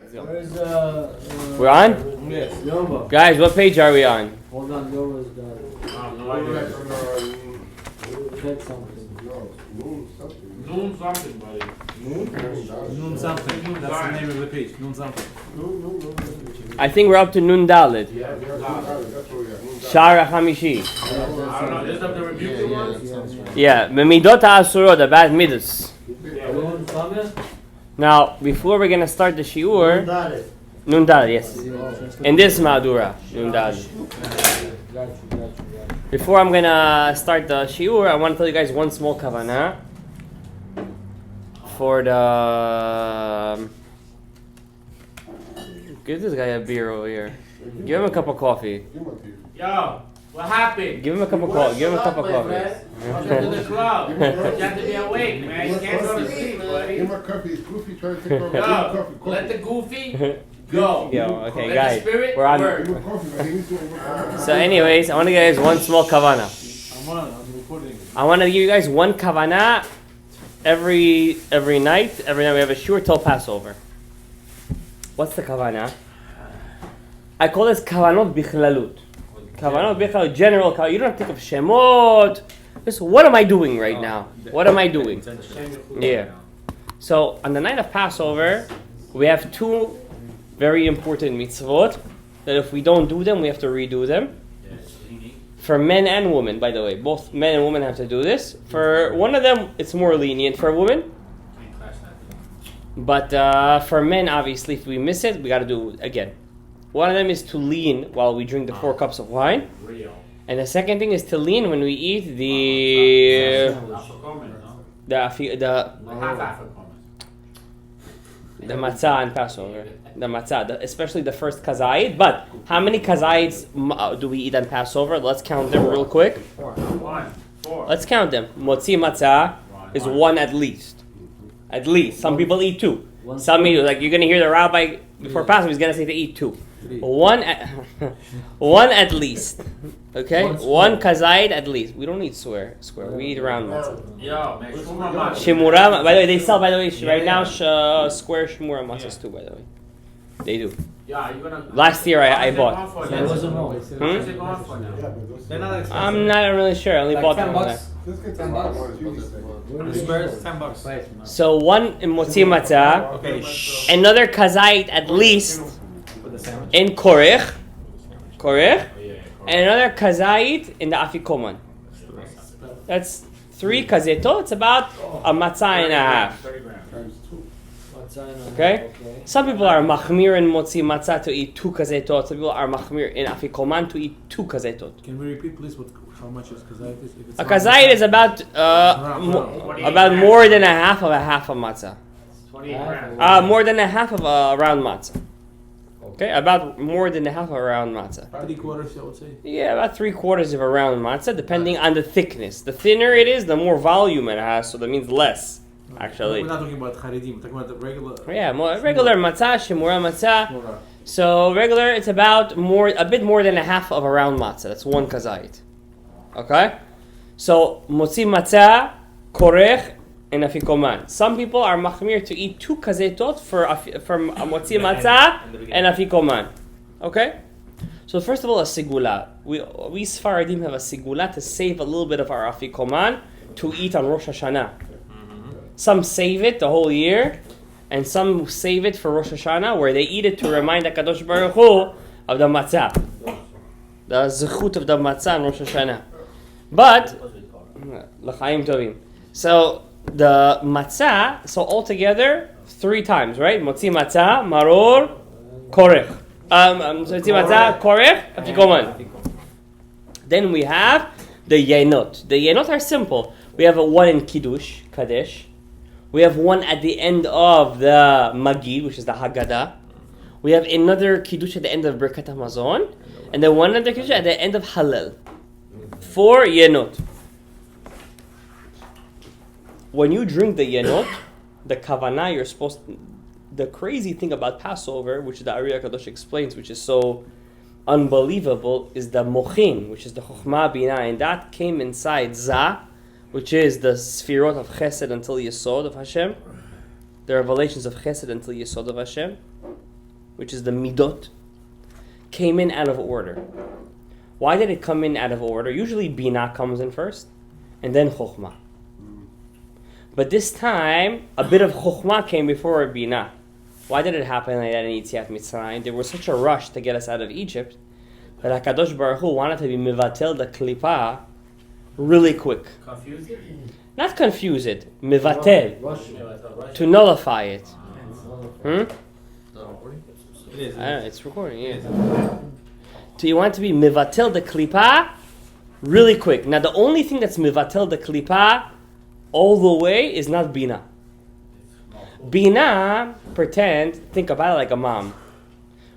We're on? Yes. Yova. Guys, what page are we on? Hold on, Yova's got it. No idea. Check something. Noon something, buddy. Noon something. That's the name of the page. Noon something. I think we're up to Nun Dalet. Yeah, Shara Hamishi. I don't know. Is that the rebuking one? Yeah, Memidot HaAsurot, the bad midas. Nun Sameh? Now, before we're gonna start the shiur, Nun Dalet, yes. In this Madura, Nun Dalet. Got you. Before I'm gonna start the shiur, I want to tell you guys one small kavanah for the. Give this guy a beer over here. Give him a cup of coffee. Yo, what happened? Give him a cup of coffee. Give him a cup of coffee. Welcome to the club. You have to be awake, man. You can't go to sleep, buddy. Give him a coffee. It's Goofy trying to take over. Yo, let the goofy go. Yo, okay, Let guys, the spirit we're on. work. Give him a coffee, man. He needs to overcome. So, anyways, I want to give you guys one small kavanah. I'm recording. I want to give you guys one kavanah every night. Every night we have a shiur till Passover. What's the kavanah? I call this kavanot bichlalut. Kavanot bichlalut, general kavanah. You don't have to think of shemot. Just what am I doing right now? What am I doing? Yeah. So on the night of Passover, we have two very important mitzvot that if we don't do them, we have to redo them. For men and women, by the way, both men and women have to do this. For one of them, it's more lenient for women. But for men, obviously, if we miss it, we got to do it again. One of them is to lean while we drink the 4 cups of wine. And the second thing is to lean when we eat the matzah on Passover. The matzah, especially the first kazayit. But how many kazayids do we eat on Passover? Let's count them real quick. 4. Let's count them. Motzi matzah is 1 at least. At least. Some people eat 2. Some eat, like you're going to hear the rabbi before Passover, he's going to say to eat 2. 1 at least. Okay? 1 kazayit at least. We don't eat square. We eat round matzah. Yo, man, Shemura, by the way, they sell, by the way, right now, square shemura matzahs too, by the way. They do. Yeah, you gonna. Last year I bought. That wasn't wrong. What's it going for now? They're not expensive. I'm not really sure. I only bought them. Let's get to $10. The Spurs, $10. So 1 in motzi matzah, Okay. another kazayit at least With the sandwich. in korech, and another kazayit in the afikoman. That's 3 kazetot. It's about a matzah and a half. 30 grams. Times 2. Okay? Some people are machmir in motzi matzah to eat 2 kazetot. Some people are machmir in afikoman to eat 2 kazetot. Can we repeat, please, how much is kazayit? A kazayit is about more than a half of matzah. 28 grams. More than a half of a round matzah. Okay, about more than a half of a round matzah. 3/4, I would say. Yeah, about 3/4 of a round matzah, depending on the thickness. The thinner it is, the more volume it has, so that means less, actually. We're not talking about Haredim, we're talking about the regular. Yeah, more regular matzah, shemura matzah. So regular, it's about a bit more than a half of a round matzah. That's 1 kazayit. Okay? So, motzi matzah, korech, and afikoman. Some people are machmir to eat 2 kazetot for motzi matzah and afikoman. Okay? So first of all, a sigula. We Sfaradim have a sigula to save a little bit of our afikoman to eat on Rosh Hashanah. Some save it the whole year, and some save it for Rosh Hashanah, where they eat it to remind HaKadosh Baruch Hu of the matzah. The zechut of the matzah on Rosh Hashanah. But, l'chaim tovim. So, the matzah, so altogether, 3 times, right? Motzi matzah, maror, korech. Motzi matzah, korech, afikoman. Then we have the yenot. The yenot are simple. We have 1 in Kiddush, Kadesh. We have 1 at the end of the Magid, which is the Haggadah. We have another Kiddush at the end of Birkat HaMazon. And then 1 other Kiddush at the end of Hallel. 4 yenot. When you drink the yenot, the kavanah, you're supposed to... The crazy thing about Passover, which the Ari HaKadosh explains, which is so unbelievable, is the mochin, which is the chokhmah binah, and that came inside Zah, which is the Sfirot of Chesed until Yesod of Hashem, the revelations of Chesed until Yesod of Hashem. which is the midot, came in out of order. Why did it come in out of order? Usually Bina comes in first, and then Chokhmah. But this time, a bit of Chokhmah came before Bina. Why did it happen like that in Yetziat Mitzrayim? There was such a rush to get us out of Egypt that HaKadosh Baruch Hu wanted to be Mivatel the Klippa really quick. Confused? Not confuse it, Mivatel, Russian. to nullify it. It is. I don't know, it's recording, yeah. So you want to be Mivatel the Klippa really quick. Now the only thing that's Mivatel the Klippa all the way is not Bina. Bina, think about it like a mom.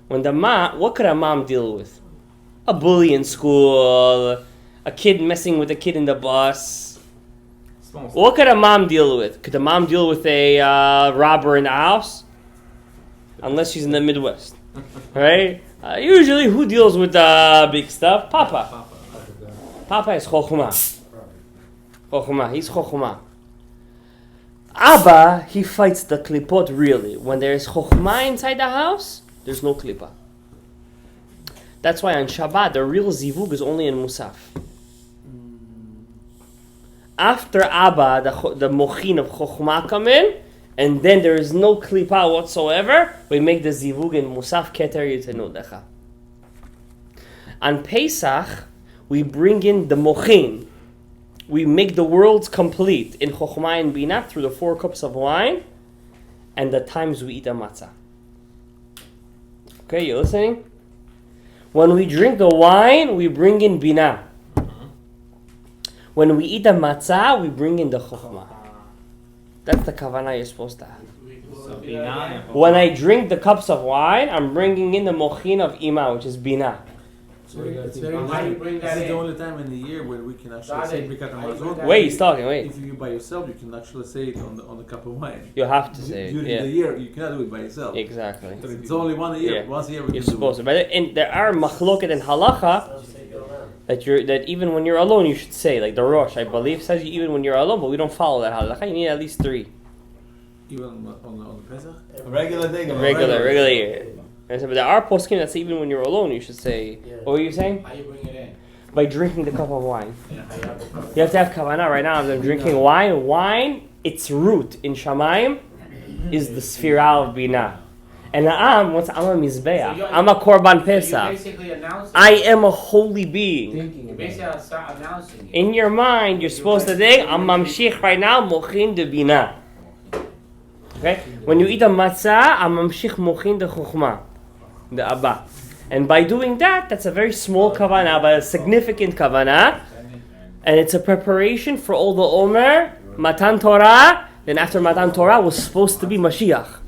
When the mom, what could a mom deal with? A bully in school, a kid messing with a kid in the bus. What could a mom deal with? Could a mom deal with a robber in the house? Unless she's in the Midwest, right? Usually, who deals with big stuff? Papa. Papa is Chokhmah. Chokhmah, he's Chokhmah. Abba, he fights the klipot really. When there is Chokhmah inside the house, there's no klippa. That's why on Shabbat, the real zivug is only in Musaf. After Abba, the mochin of Chokhmah come in, and then there is no klippa whatsoever, we make the zivug in Musaf Keter Yitenu Lecha. On Pesach, we bring in the mochin. We make the worlds complete in Chokhmah and Bina through the 4 cups of wine and the times we eat a matzah. Okay, you listening? When we drink the wine, we bring in Bina. When we eat the matzah, we bring in the Chokhmah. That's the kavanah you're supposed to have. When I drink the cups of wine, I'm bringing in the mochin of Ima, which is Bina. So it's very How do you bring that This is in? the only time in the year where we can actually say Birkat How do you bring Hamazon. that Wait, he's talking, wait. If you by yourself, you can actually say it on the cup of wine. You have to say it, During yeah. the year, you cannot do it by yourself. Exactly. But it's only one a year. Yeah. Once a year we You're can supposed do to. But and there are machloket and halacha that even when you're alone you should say. Like the Rosh, I believe, says even when you're alone, but we don't follow that halacha. You need at least 3. it. Even on the Pesach. Regular thing. Regular year. And so, but there are poskim that say even when you're alone you should say. What were you saying? How you bring it in? By drinking the cup of wine. Yeah, how you have the cover. You have to have kavanah right now. I'm drinking wine. Wine, its root in Shamayim is the sphira of Bina. And once I'm a Mizbeach, I'm a Korban So Pesach. you basically announcing I am a holy being. Thinking You about basically start announcing it. In your mind, you're supposed to think, I'm mamshich right now, mochin de Bina. Okay? When you eat a matzah, I'm mamshich mochin de Chokhmah, the Abba. And by doing that, that's a very small kavanah, but a significant kavanah. And it's a preparation for all the Omer, Matan Torah. Then after Matan Torah was supposed to be Mashiach.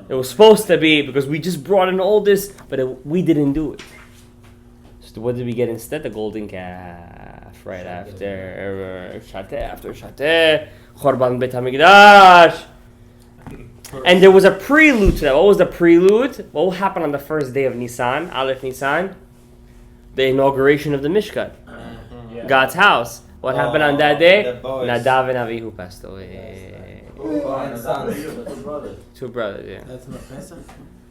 It was supposed to be, because we just brought in all this, but we didn't do it. So what did we get instead? The golden calf. Right after Shateh, Chorban Beit HaMikdash. And there was a prelude to that. What was the prelude? What will happen on the first day of Nisan, Aleph Nisan? The inauguration of the Mishkan, God's house. What happened on that day? the boys. Nadav and Avihu passed away. brothers. 2 brothers, yeah. That's not Pesach.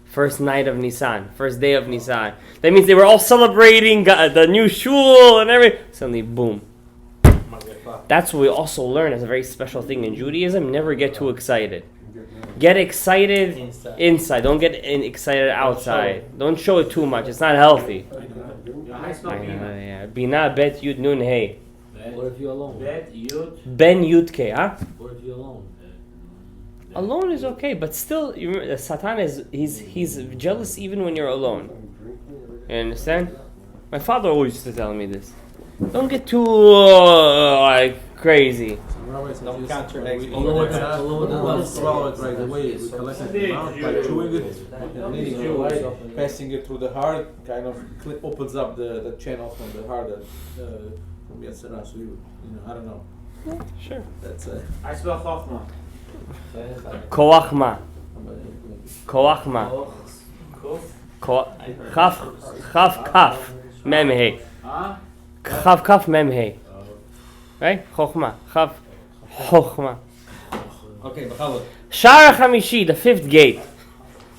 First night of Nisan, first day of Nisan. That means they were all celebrating the new shul and everything. Suddenly, boom. That's what we also learn as a very special thing in Judaism. Never get too excited. Get excited inside. Don't get excited outside. Don't show it too much. It's not healthy. I spell I know, Bina. yeah. Bina bet yud nun hey. What if you're alone? Bet, Yud. Ben yud ke, huh? What if you're alone? Alone is okay, but still, you remember, the Satan he's jealous even when you're alone. You understand? My father always used to tell me this. Don't get too like crazy. Rabbi says Don't yes, count your when eggs we before eat they're it, hatched. we don't swallow it right away. We collect it in the mouth by chewing it, and then passing it through the heart, kind of opens up the channel from the heart from Yetzirah. So I don't know. Sure. That's I spell Chokhmah. Koachma. Koachma. Chaf kaf mem hey. Huh? Chaf kaf mem hey. Right? Chochma. Chaf chochma. Okay, B'chavod. Shara Chamishi, the 5th gate.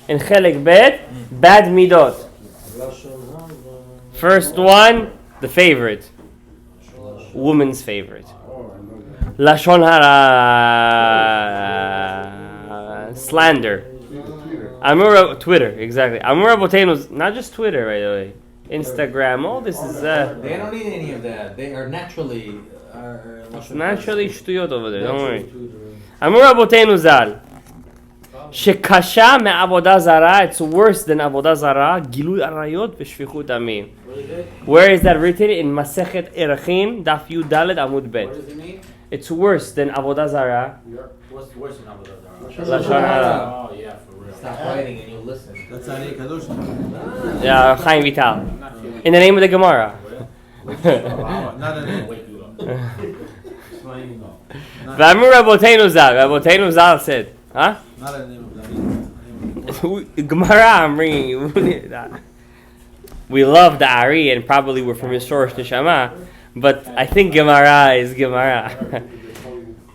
in Chelek Bet, bad midot. First one, the favorite. Woman's favorite. Lashon hara, slander. Amura, Twitter, exactly. Amura Botenu's, not just Twitter, by the way. Instagram, all this is... They don't need any of that. They are naturally... It's naturally shtuyot over there, don't worry. Amura Botenu Zal. Shekasha me'avodah zara, it's worse than avodah zara, gilui arayot v'shfichut amim. Where is that written? In Masechet Erachin, Daf Yud Daled Amud Bet. What does it mean? It's worse than avodah zara. What's worse than Avodah Lashon hara. Oh, yeah, for real. Stop fighting and you listen. That's Sharei Kedusha. Yeah, Chaim Vital. In the name of the Gemara. Not a name. Wake you up. V'amur Rabotenu Zal. Rabotenu Zal said, huh? Not a name of the Gemara, I'm bringing you. We love the Ari and probably we're from his Shorosh Neshama, but I think Gemara is Gemara.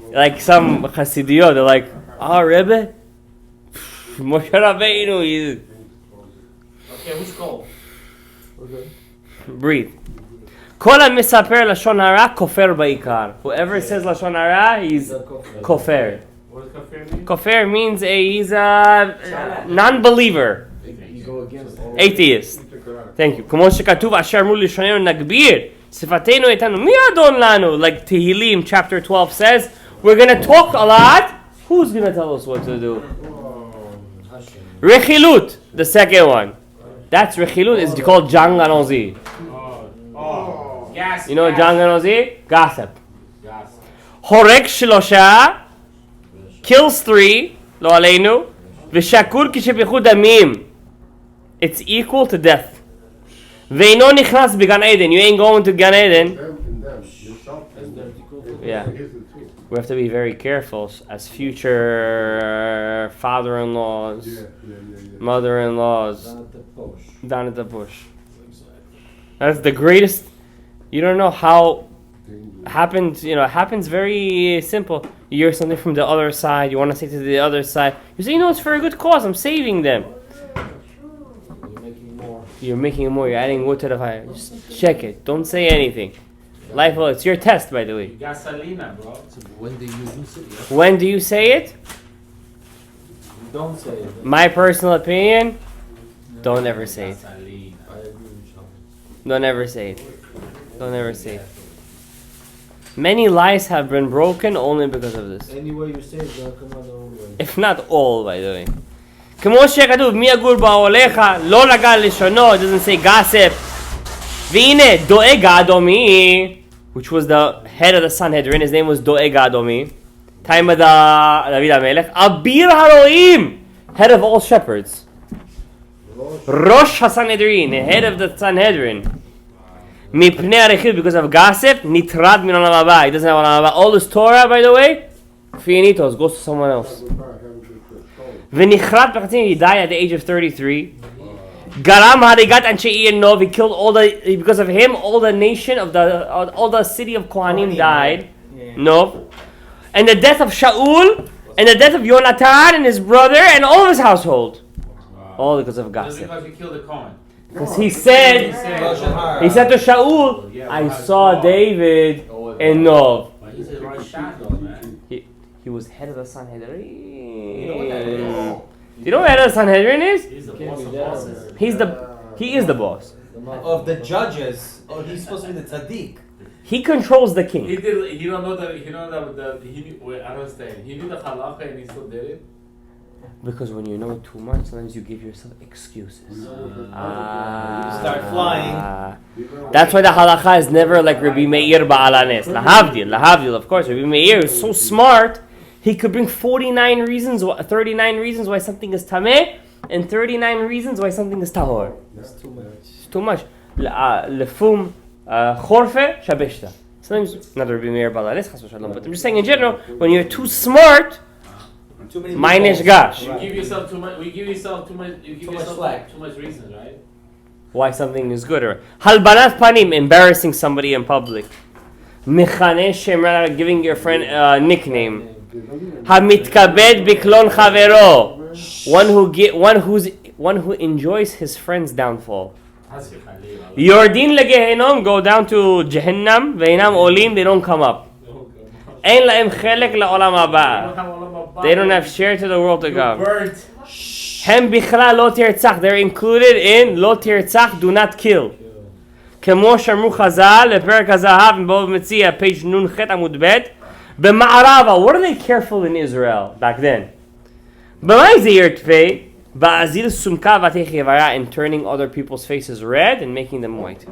Like some Chasidiyot, they're like, oh, Rebbe? Moshe Rabbeinu, Okay, which goal? breathe. Kol ha-mesaper lashon hara kofer ba'ikar. Whoever says lashon hara, he's kofer. What does kafir mean? Kofer means he's a non-believer, You go against all atheist. Thank you. כמו שכתוב אשר אמרו לשוננו נגביר, שפתנו איתנו, מי אדון לנו? Like Tehillim chapter 12 says, we're going to talk a lot. Who's going to tell us what to do? Rechilut, the second one. That's Rechilut. It's called Janganozi. Oh. Gas. You know gas. Janganozi? Gossip. Gas. Horek shlosha, kills 3, lo aleinu, v'shakur kishepichu damim. It's equal to death. Ve'ino nichnas b'Gan Eden. You ain't going to Gan Eden. Them and them. Yourself and them. Yeah. Here's the two. We have to be very careful as future father-in-laws, mother-in-laws, down at the bush. That's the greatest. You don't know how happens. You know, it happens very simple. You hear something from the other side. You want to say to the other side. You say, it's for a good cause. I'm saving them. You're making more. You're adding wood to the fire. Just check it. Don't say anything. Life, well, it's your test, by the way. Gasolina, bro. When do you use it? Yeah? When do you say it? Don't say it. My personal opinion, don't ever say it. I agree with Shalom. Don't ever say it. Don't ever say it. Many lies have been broken only because of this. Any way you say it, it's gonna come out the wrong way. If not all, by the way. כמו שכתוב, מי יגור באוהליך, לא לגע לשונו, it doesn't say gossip. והנה, דואג האדומי, which was the head of the Sanhedrin, his name was דואג האדומי, time of David HaMelech, אביר הרועים, head of all shepherds. ראש הסנהדרין, head of the Sanhedrin. מפני הרכיל, because of gossip, נטרד מן העולם הבא, he doesn't have העולם הבא. All this Torah, by the way, finitos, goes to someone else. ונחרד בחצים, he died at the age of 33. גרם הריגת אנשי עיר נוב, he killed all the, because of him, all the nation of the, all the city of Kohanim died. Nov. And the death of Shaul, and the death of Yonatan and his brother, and all of his household. All because of Just gossip. because he killed the Cohen. Because he said to Shaul, I saw David in Nov. But he's a right shot, though, man. He was head of the Sanhedrin. You know what head of the Sanhedrin is? He's the boss of bosses. He is the boss. Of the judges, he's supposed to be the tzaddik. He controls the He king. did. He don't know that. He don't know that. He knew. Wait, I don't understand. He knew the halacha and he still did it. Because when you know too much, sometimes you give yourself excuses. You start flying. That's why the halacha is never like Rabbi Meir Ba'alanes. Lahavdil, of course. Rabbi Meir is so smart, he could bring 39 reasons, 39 reasons why something is tameh, and 39 reasons why something is tahor. That's too much. It's too much. Lefum chorfe shabeshta. Sometimes, not Rabbi Meir Ba'alanes, chas v'shalom, but I'm just saying in general, when you're too smart, Too many Minish people. gash. You give yourself too much. We give yourself too much. You give Too much yourself slack. too much reasons, right? Why something is good, or halbanat panim, embarrassing somebody in public. Mechane shemra, giving your friend a nickname. Hamitkabed biklon chavero. one who enjoys his friend's downfall. Yordin legehenom, go down to Jahannam, ve'inam olim, they don't come up. Ein la'em chelek la'olam haba. They don't have share to the world to come. Hem bichla lo tirtzach, they're included in lo tirtzach, do not kill. Kemo shamru chazal, leperak hazahav, in Bava Metzia, page nun chet amud bet. B'ma'arava, what are they careful in Israel back then? B'may zeyir tfei, ba'azil sumka v'atech yevara, in turning other people's faces red and making them white.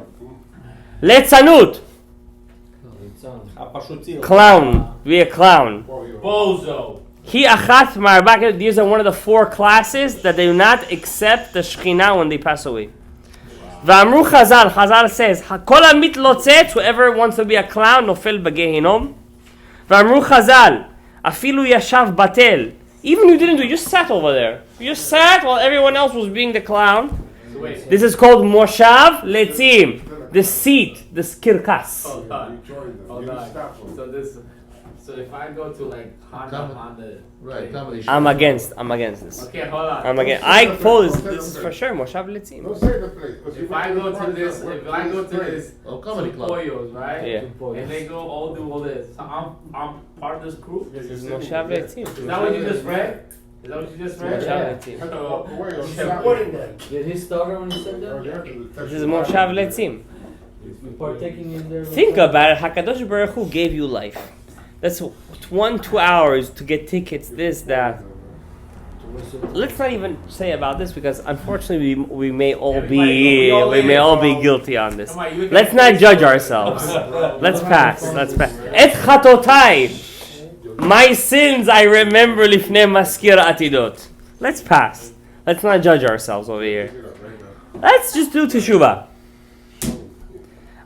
Letzanut, clown, be a clown. Bozo. He achat ma'arbak, these are one of the 4 classes that they do not accept the Shekhinah when they pass away. V'amru Chazal says, Hakol amit lotzetz, whoever wants to be a clown, nofel b'gehinom. V'amru Chazal, afilu yashav batel, even you didn't do, you just sat over there. You just sat while everyone else was being the clown. This is called Moshav Letzim, the seat, the kirkas. Hold on. So if I go to like Honda, Right, comedy show. I'm against this. Okay, hold on. I'm against. I pose this is for sure Moshav Letzim. Don't say the place. 'cause If I go to this, Oh, comedy club. pollos, right? Yeah. And they go all do all this. So I'm part of this crew. This is Moshav Letzim. Is that what you just read? Is that what you just read? Moshav Letzim. Have to walk away or Supporting them. Did he stutter when he said that? This is Moshav Letzim. You partaking in their... Think about it. Hakadosh Baruch Hu gave you life. That's 1-2 hours to get tickets. This that. Let's not even say about this because unfortunately we may all be guilty on this. Let's not judge ourselves. Let's pass. Et chatotai, my sins I remember lifnei maskir atidot. Let's pass. Let's not judge ourselves over here. Let's just do teshuvah.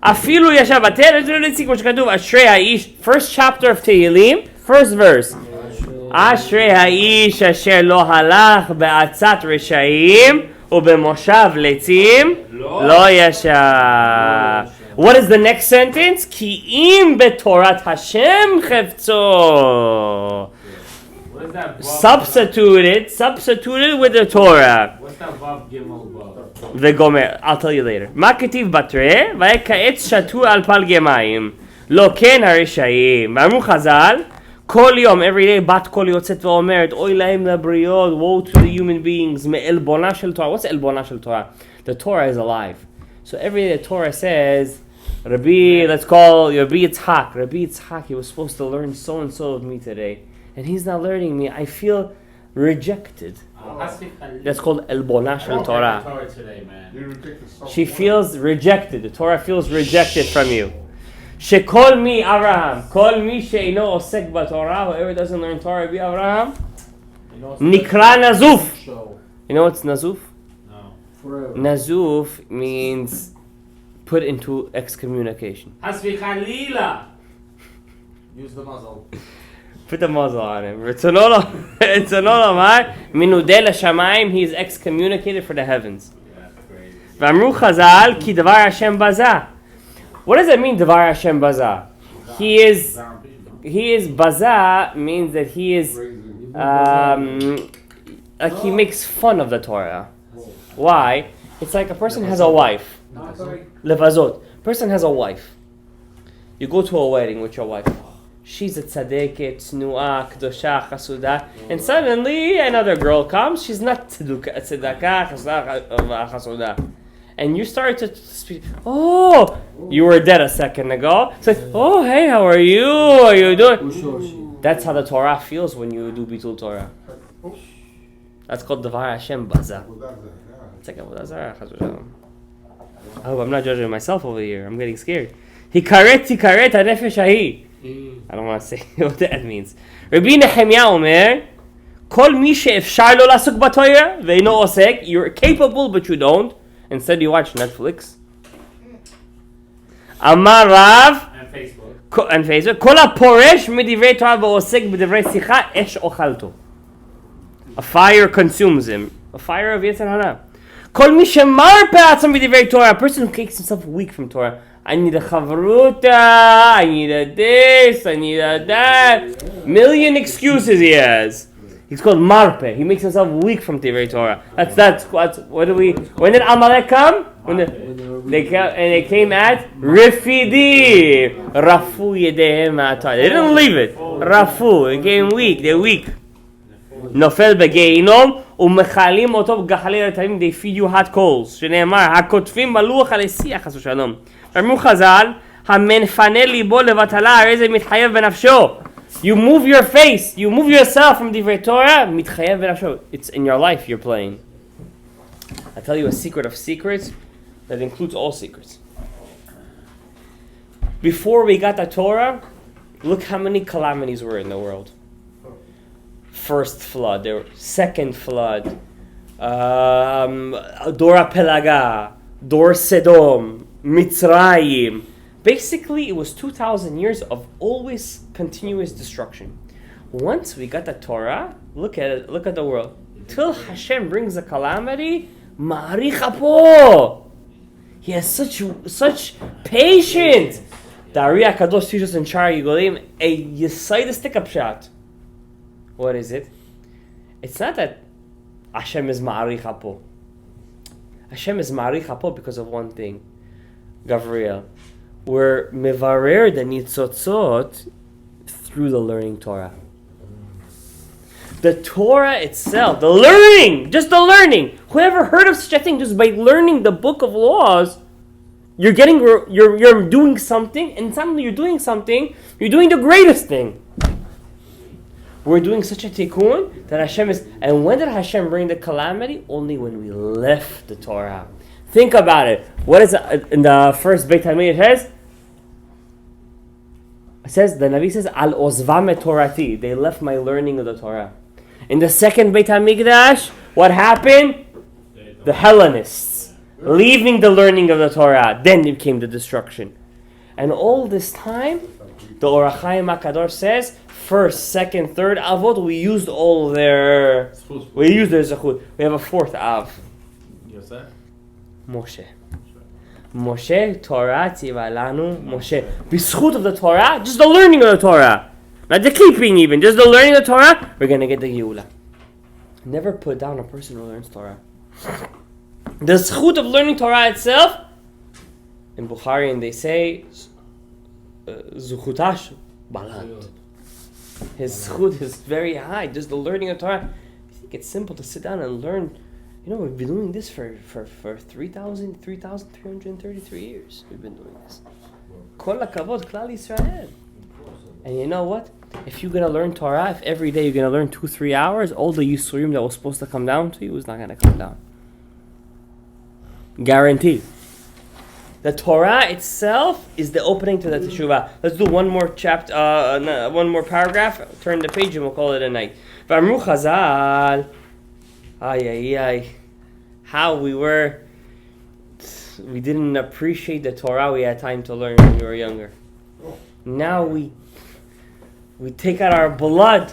Afilu yashav batel. Let's see what katuv. Ashrei haish. First chapter of Tehillim, first verse. Ashrei haish asher lo halach be'atzat reshaim u'bemoshav letzim lo yashav. What is the next sentence? Ki im betorat Hashem chevtzo. What is that? Substituted with the Torah. What's that Vav Gimel Vav? The Gomer. I'll tell you later. Ma ketiv batre va'eka'et shatu al pal gemayim lo ken harishayim. V'amru Chazal kol yom, every day bat kol yotzet v'omeret oy lahem labriot, woe to the human beings me'el bona shel Torah. What's el bona shel Torah? The Torah is alive. So every day the Torah says, let's call Rabbi Yitzhak, he was supposed to learn so and so of me today, and he's not learning me. I feel rejected. That's called El Bona Shel Torah. Today, man. She feels rejected. The Torah feels rejected from you. Shekol mi Abraham, kol mi she'ino osek b'Torah, whoever doesn't learn Torah be Abraham. Nikra Nazuf. You know what's Nazuf? No. Nazuf means put into excommunication. Hasbi Khalila. Use the muzzle. Put the muzzle on him. It's an minudel hashamayim. He is excommunicated for the heavens. V'amru Chazal ki davar Hashem baza. What does that mean, davar Hashem baza? He is baza means that he is like he makes fun of the Torah. Why? It's like a person has a wife. Levazot. Person has a wife. You go to a wedding with your wife. She's a tzaddiket, tznu'ah, kedusha, chasuda, and suddenly another girl comes. She's not tzedakah, chasuda, and you start to speak. Oh, you were dead a second ago. It's like, oh, hey, how are you? How are you doing? That's how the Torah feels when you do bitul Torah. That's called davar Hashem baza. It's like avodah zarah. I hope I'm not judging myself over here. I'm getting scared. Hikaret hanefesh hahi. I don't want to say what that means. Rabbi Nehemiah Omer, Kol mi she'efshar lo lasuk b'Torah ve'ino osek. You're capable, but you don't. Instead, you watch Netflix. Amar Rav And Facebook. Kol ha'poresh midivrei Torah ve'osek b'divrei sicha esh ochalto. A fire consumes him. A fire of Yetzer Hara. Kol mi shemar pe'atzam b'divrei Torah. A person who makes himself weak from Torah. I need a chavruta, I need a this, I need a that. Million excuses he has. He's called Marpe. He makes himself weak from Divrei Torah. That's what do we? When did Amalek come? They came at Rifidi. Rafu yedehem ma'atar. They didn't leave it. Rafu. They became weak. They're weak. Nofel begeinom umechalim oto b'gachalei retaim. They feed you hot coals. שנאמר, הכותבים בלוח על השיח חס ושלום. אמרו חז"ל, המנפנה ליבו לבטלה, הרי זה מתחייב בנפשו. You move your face, you move yourself from Divrei Torah, מתחייב בנפשו. It's in your life you're playing. I'll tell you a secret of secrets that includes all secrets. Before we got the Torah, look how many calamities were in the world. First flood, there, second flood, Dora Pelaga, Dor Sedom, Mitzrayim. Basically, it was 2,000 years of always continuous destruction. Once we got the Torah, look at it, look at the world. Till Hashem brings a calamity, Ma'arich Apo. He has such patience. The Ari HaKadosh teaches us in Sharei Yigolim a Yesayistic upshot. What is it? It's not that Hashem is Ma'arich Apo. Hashem is Ma'arich Apo because of one thing. Gavriel. We're mevarer the nitzotzot through the learning Torah. The Torah itself, the learning, just the learning. Whoever heard of such a thing? Just by learning the book of laws, you're doing something, and suddenly you're doing something. You're doing the greatest thing. We're doing such a tikkun that Hashem is. And when did Hashem bring the calamity? Only when we left the Torah. Think about it. What is it in the first Beit HaMikdash? It says, the Navi says, Al ozvam et Torati. They left my learning of the Torah. In the second Beit HaMikdash, what happened? The Hellenists leaving the learning of the Torah. Then it came the destruction. And all this time, the Or HaChaim HaKadosh says, first, second, third Avot, we used all their zechut. We have a fourth Av. Moshe. Moshe, Torah, Tziva Lanu, Moshe. B'schut of the Torah, just the learning of the Torah. Not the keeping even, just the learning of the Torah, we're going to get the Geula. Never put down a person who learns Torah. The zchut of learning Torah itself, in Bukhari, and they say, Zuchutash Balat. His zchut is very high, just the learning of Torah. I think it's simple to sit down and learn. You know, we've been doing this for 3,333 years. We've been doing this. Kol hakavod, Klal Yisrael. And you know what? If you're going to learn Torah, if every day you're going to learn 2-3 hours, all the Yisurim that was supposed to come down to you is not going to come down. Guaranteed. The Torah itself is the opening to the Teshuvah. Let's do one more chapter, one more paragraph. Turn the page and we'll call it a night. V'amru Chazal. How we didn't appreciate the Torah we had time to learn when we were younger. Now we take out our blood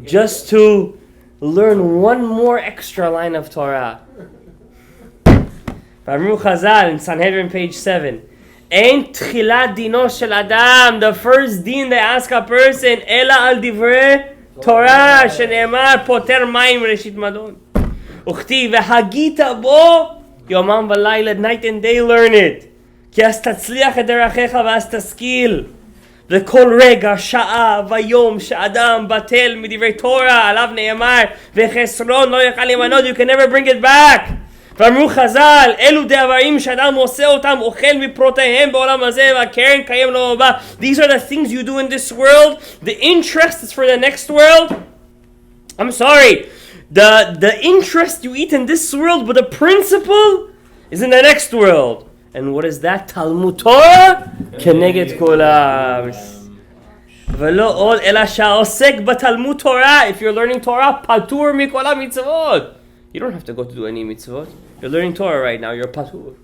just to learn one more extra line of Torah. V'amru Chazal in Sanhedrin page 7. Ein tchilat dino shel adam. The first din they ask a person, ela al divrei Torah, shene'emar poter mayim reshit madon. Uchti v'hagita bo yomam v'layla, night and day learn it. Ki as tatzliach et derachecha v'as taskil. V'kol rega sha'a v'yom she'adam batel midivrei Torah alav ne'emar v'chesron lo yachal limanod. You can never bring it back. ואמרו חז"ל, אלו דברים שאדם עושה אותם, אוכל מפרותיהם בעולם הזה, והקרן קיים לעולם הבא. These are the things you do in this world. The interest is for the next world. I'm sorry. The interest you eat in this world, but the principle is in the next world. And what is that? Talmud Torah? כנגד כולם. ולא עוד אלא שהעוסק בתלמוד תורה. If you're learning Torah, פטור מכל המצוות. You don't have to go to do any mitzvot. You're learning Torah right now. You're patur.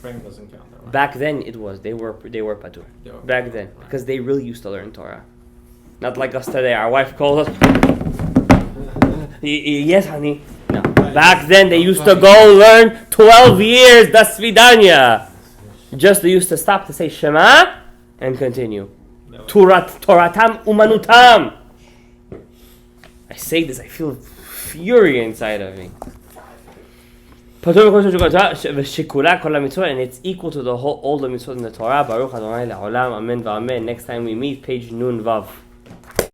Praying doesn't count. Right? Back then it was. They were patur. Back then, because they really used to learn Torah. Not like us today. Our wife calls us. Yes, honey. No. Back then they used to go learn 12 years. Das Vidanya. Just they used to stop to say Shema and continue. Toratam umanutam. say this, I feel fury inside of me. פטור מכל שמשהו בתורה, ושכולה כל המצוות, and it's equal to the whole all the mitzvot in the Torah. Baruch Adonai לעולם, amen ואמן. Next time we meet, page nun vav.